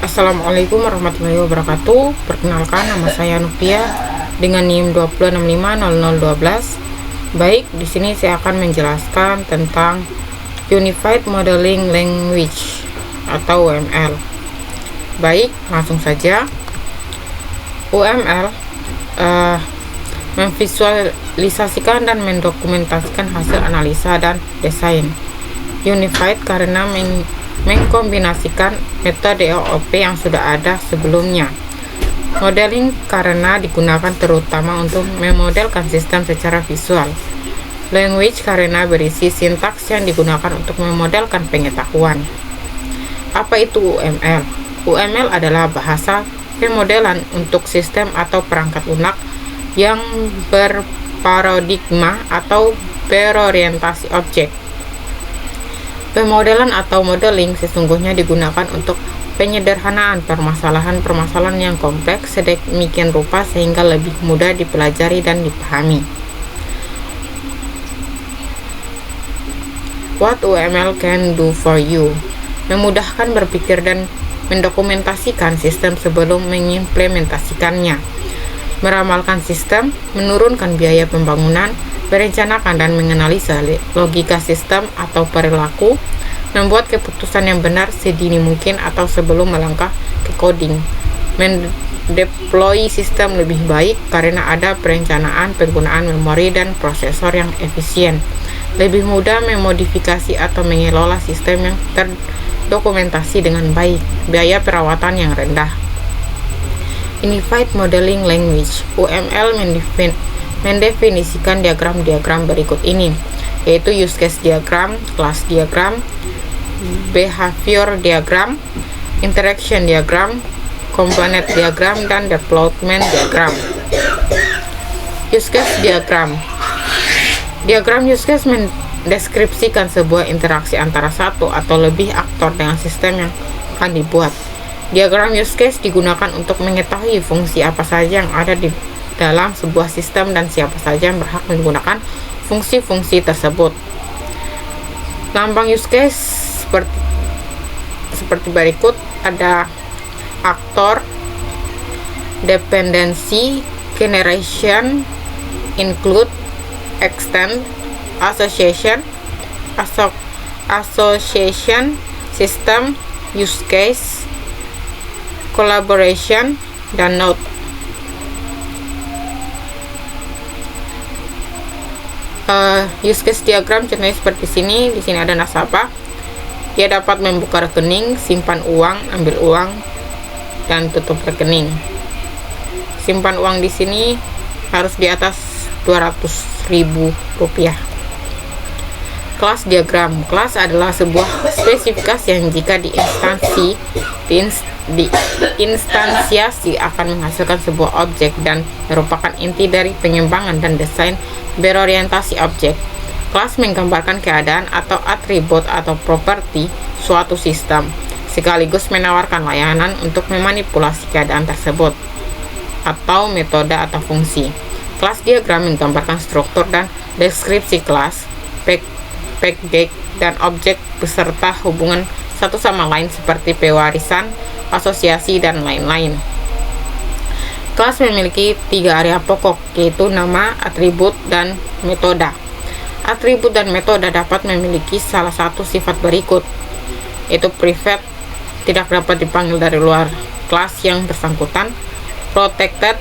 Assalamualaikum warahmatullahi wabarakatuh. Perkenalkan, nama saya Nupia dengan NIM 2650012. Baik, di sini saya akan menjelaskan tentang Unified Modeling Language atau UML. Baik, langsung saja. UML memvisualisasikan dan mendokumentasikan hasil analisa dan desain. Unified karena mengkombinasikan metode OOP yang sudah ada sebelumnya. Modeling karena digunakan terutama untuk memodelkan sistem secara visual. Language karena berisi sintaks yang digunakan untuk memodelkan pengetahuan. Apa itu UML? UML adalah bahasa pemodelan untuk sistem atau perangkat lunak yang berparadigma atau berorientasi objek. Pemodelan atau modeling sesungguhnya digunakan untuk penyederhanaan permasalahan-permasalahan yang kompleks sedemikian rupa sehingga lebih mudah dipelajari dan dipahami. What UML can do for you? Memudahkan berpikir dan mendokumentasikan sistem sebelum mengimplementasikannya. Meramalkan sistem, menurunkan biaya pembangunan, merencanakan dan menganalisa logika sistem atau perilaku, membuat keputusan yang benar sedini mungkin atau sebelum melangkah ke coding, mendeploy sistem lebih baik karena ada perencanaan penggunaan memori dan prosesor yang efisien, lebih mudah memodifikasi atau mengelola sistem yang terdokumentasi dengan baik, biaya perawatan yang rendah. Unified Modeling Language (UML) mendefinisikan diagram-diagram berikut ini, yaitu use case diagram, class diagram, behavior diagram, interaction diagram, component diagram, dan development diagram. Use case diagram. Diagram use case mendeskripsikan sebuah interaksi antara satu atau lebih aktor dengan sistem yang akan dibuat. Diagram use case digunakan untuk mengetahui fungsi apa saja yang ada di dalam sebuah sistem dan siapa saja yang berhak menggunakan fungsi-fungsi tersebut. Lambang use case seperti berikut, ada aktor, dependency, generation, include, extend, association, system, use case, collaboration, dan node. Use case diagram contohnya seperti sini. Di sini ada nasabah. Dia dapat membuka rekening, simpan uang, ambil uang, dan tutup rekening. Simpan uang di sini harus di atas 200.000 rupiah. Kelas diagram. Kelas adalah sebuah spesifikasi yang jika diinstansiasi akan menghasilkan sebuah objek dan merupakan inti dari pengembangan dan desain berorientasi objek. Kelas menggambarkan keadaan atau atribut atau properti suatu sistem, sekaligus menawarkan layanan untuk memanipulasi keadaan tersebut atau metode atau fungsi. Kelas diagram menggambarkan struktur dan deskripsi kelas, package, dan objek beserta hubungan satu sama lain seperti pewarisan, asosiasi, dan lain-lain. Kelas memiliki 3 area pokok, yaitu nama, atribut, dan metode. Atribut dan metode dapat memiliki salah satu sifat berikut, yaitu private, tidak dapat dipanggil dari luar kelas yang bersangkutan; protected,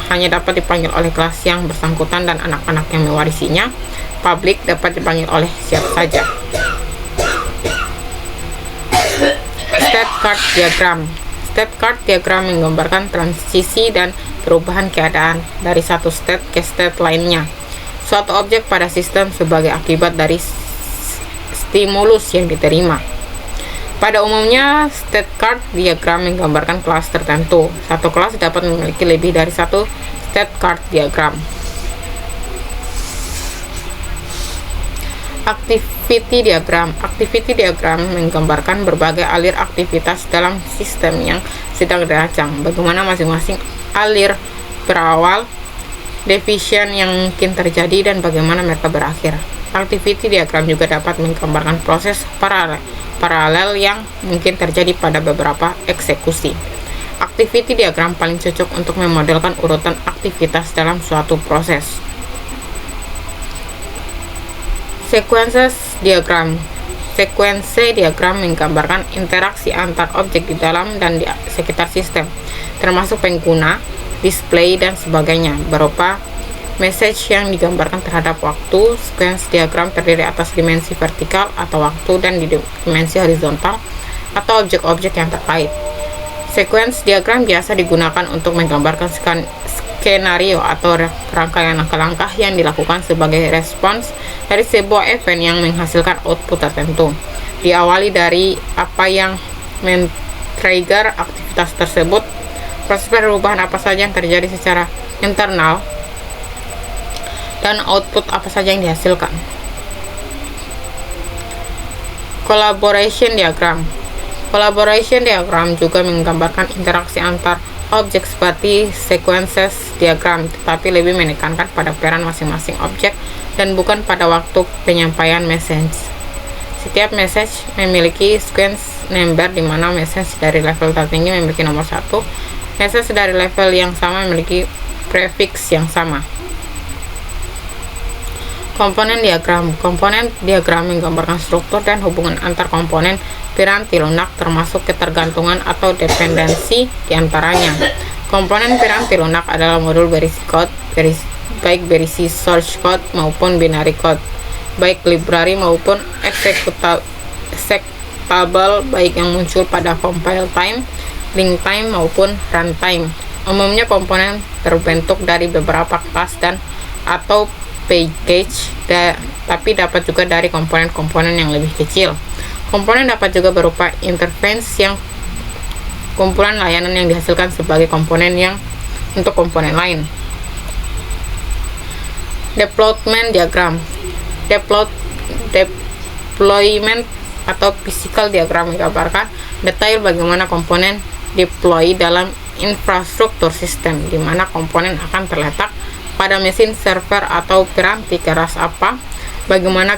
hanya dapat dipanggil oleh kelas yang bersangkutan dan anak-anak yang mewarisinya; public, dapat dipanggil oleh siapa saja. State card diagram. State card diagram menggambarkan transisi dan perubahan keadaan dari satu state ke state lainnya suatu objek pada sistem sebagai akibat dari stimulus yang diterima. Pada umumnya, state card diagram menggambarkan kelas tertentu. Satu kelas dapat memiliki lebih dari satu state card diagram. Activity diagram. Activity diagram menggambarkan berbagai alir aktivitas dalam sistem yang sedang dirancang, bagaimana masing-masing alir berawal, division yang mungkin terjadi, dan bagaimana mereka berakhir. Activity diagram juga dapat menggambarkan proses paralel yang mungkin terjadi pada beberapa eksekusi. Activity diagram paling cocok untuk memodelkan urutan aktivitas dalam suatu proses. Sequences diagram. Sekuensi diagram menggambarkan interaksi antar objek di dalam dan di sekitar sistem, termasuk pengguna, display, dan sebagainya, berupa message yang digambarkan terhadap waktu. Sequence diagram terdiri atas dimensi vertikal atau waktu dan di dimensi horizontal atau objek-objek yang terkait. Sequence diagram biasa digunakan untuk menggambarkan skenario atau rangkaian langkah-langkah yang dilakukan sebagai respons dari sebuah event yang menghasilkan output tertentu. Diawali dari apa yang men-trigger aktivitas tersebut, proses perubahan apa saja yang terjadi secara internal, dan output apa saja yang dihasilkan. Collaboration diagram. Collaboration diagram juga menggambarkan interaksi antar objek seperti sequences diagram, tetapi lebih menekankan pada peran masing-masing objek dan bukan pada waktu penyampaian message. Setiap message memiliki sequence number, di mana message dari level tertinggi memiliki nomor 1, message dari level yang sama memiliki prefix yang sama. Komponen diagram. Komponen diagram menggambarkan struktur dan hubungan antar komponen piranti lunak, termasuk ketergantungan atau dependensi diantaranya. Komponen piranti lunak adalah modul berisi code, baik berisi source code maupun binary code, baik library maupun executable, baik yang muncul pada compile time, link time maupun runtime. Umumnya komponen terbentuk dari beberapa kelas dan atau package, tapi dapat juga dari komponen-komponen yang lebih kecil. Komponen dapat juga berupa interface yang kumpulan layanan yang dihasilkan sebagai komponen yang untuk komponen lain. Deployment diagram. Deployment atau physical diagram menggambarkan detail bagaimana komponen deploy dalam infrastruktur sistem, di mana komponen akan terletak pada mesin server atau piranti keras apa, bagaimana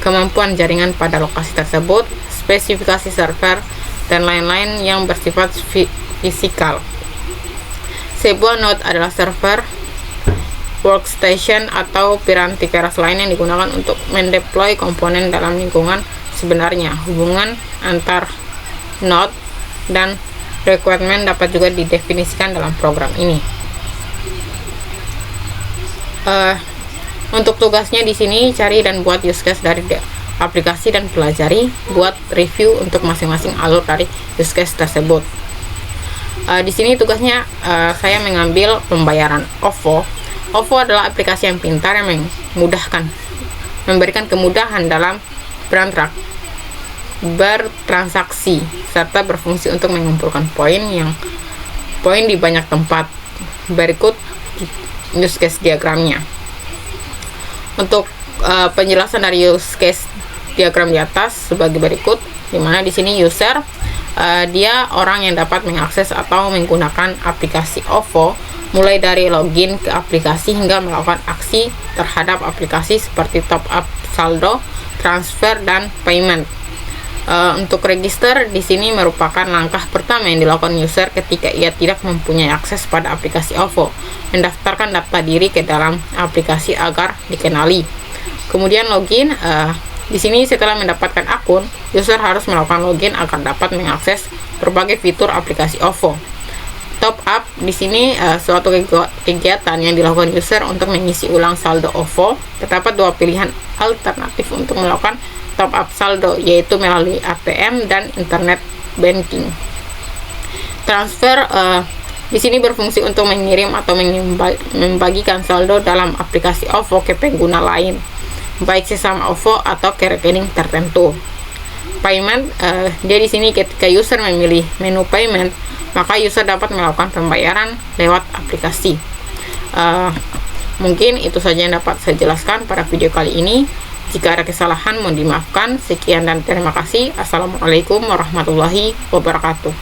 kemampuan jaringan pada lokasi tersebut, spesifikasi server, dan lain-lain yang bersifat fisikal. Sebuah node adalah server, workstation, atau piranti keras lain yang digunakan untuk mendeploy komponen dalam lingkungan sebenarnya. Hubungan antar node dan requirement dapat juga didefinisikan dalam program ini. Untuk tugasnya di sini cari dan buat use case dari aplikasi dan pelajari, buat review untuk masing-masing alur dari use case tersebut. Di sini tugasnya saya mengambil pembayaran OVO. OVO adalah aplikasi yang pintar yang memberikan kemudahan dalam bertransaksi serta berfungsi untuk mengumpulkan poin di banyak tempat. Berikut use case diagramnya. Untuk penjelasan dari use case diagram di atas sebagai berikut, di mana di sini user dia orang yang dapat mengakses atau menggunakan aplikasi OVO mulai dari login ke aplikasi hingga melakukan aksi terhadap aplikasi seperti top up saldo, transfer, dan payment. Untuk register di sini merupakan langkah pertama yang dilakukan user ketika ia tidak mempunyai akses pada aplikasi OVO, mendaftarkan data diri ke dalam aplikasi agar dikenali. Kemudian login, di sini setelah mendapatkan akun, user harus melakukan login agar dapat mengakses berbagai fitur aplikasi OVO. Top up di sini suatu kegiatan yang dilakukan user untuk mengisi ulang saldo OVO. Terdapat dua pilihan alternatif untuk melakukan top up saldo, yaitu melalui ATM dan internet banking. Transfer di sini berfungsi untuk mengirim atau membagikan saldo dalam aplikasi OVO ke pengguna lain, baik sesama OVO atau ke rekening tertentu. Payment, dia di sini ketika user memilih menu payment, maka user dapat melakukan pembayaran lewat aplikasi. Mungkin itu saja yang dapat saya jelaskan pada video kali ini. Jika ada kesalahan mohon dimaafkan. Sekian dan terima kasih. Assalamualaikum warahmatullahi wabarakatuh.